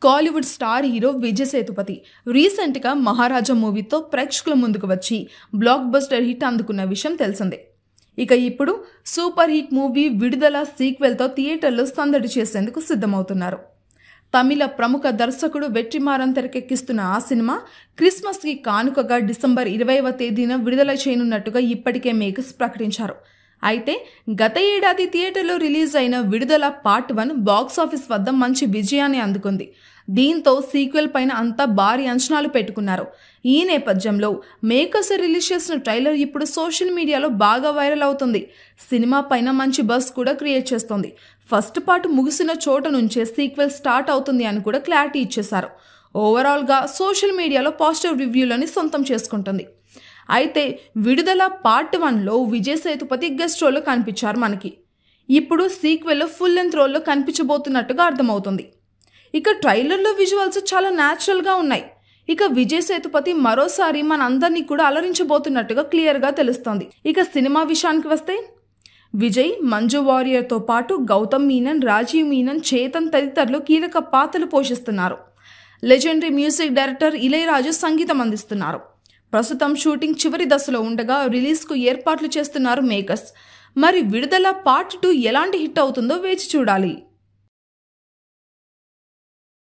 Kollywood star hero Vijay Sethupathi రీసెంట్గా మహారాజా మూవీతో ప్రేక్షకుల ముందుకు వచ్చి బ్లాక్ బస్టర్ హిట్ అందుకున్న విషయం తెలిసిందే. ఇక ఇప్పుడు సూపర్ హిట్ మూవీ విడుదల సీక్వెల్తో థియేటర్లో సందడి చేసేందుకు సిద్ధమవుతున్నారు. తమిళ ప్రముఖ దర్శకుడు వెట్రిమారన్ తెరకెక్కిస్తున్న ఆ సినిమా క్రిస్మస్కి కానుకగా డిసెంబర్ 20వ తేదీన విడుదల చేయనున్నట్టుగా ఇప్పటికే మేకర్స్ ప్రకటించారు. అయితే గత ఏడాది థియేటర్లో రిలీజ్ అయిన విడుదల పార్ట్ 1 బాక్సాఫీస్ వద్ద మంచి విజయాన్ని అందుకుంది. దీంతో సీక్వెల్ పైన అంతా భారీ అంచనాలు పెట్టుకున్నారు. ఈ నేపథ్యంలో మేకర్స్ రిలీజ్ చేసిన ట్రైలర్ ఇప్పుడు సోషల్ మీడియాలో బాగా వైరల్ అవుతుంది. సినిమా పైన మంచి బజ్ కూడా క్రియేట్ చేస్తోంది. ఫస్ట్ పార్ట్ ముగిసిన చోట నుంచే సీక్వెల్ స్టార్ట్ అవుతుంది అని కూడా క్లారిటీ ఇచ్చేశారు. ఓవరాల్గా సోషల్ మీడియాలో పాజిటివ్ రివ్యూలని సొంతం చేసుకుంటుంది. అయితే విడుదల పార్ట్ 1లో విజయ్ సేతుపతి గెస్ట్ రోల్లో కనిపించారు మనకి. ఇప్పుడు సీక్వెల్లో ఫుల్ లెంత్ రోల్లో కనిపించబోతున్నట్టుగా అర్థమవుతుంది. ఇక ట్రైలర్లో విజువల్స్ చాలా న్యాచురల్గా ఉన్నాయి. ఇక విజయ్ సేతుపతి మరోసారి మన అందరినీ కూడా అలరించబోతున్నట్టుగా క్లియర్గా తెలుస్తోంది. ఇక సినిమా విషయానికి వస్తే విజయ్, మంజు వారియర్తో పాటు గౌతమ్ మీనన్, రాజీవ్ మీనన్, చేతన్ తదితరులు కీలక పాత్రలు పోషిస్తున్నారు. లెజెండరీ మ్యూజిక్ డైరెక్టర్ ఇళయరాజా సంగీతం అందిస్తున్నారు. ప్రస్తుతం షూటింగ్ చివరి దశలో ఉండగా రిలీజ్కు ఏర్పాట్లు చేస్తున్నారు మేకర్స్. మరి విడుదల పార్ట్ 2 ఎలాంటి హిట్ అవుతుందో వేచి చూడాలి.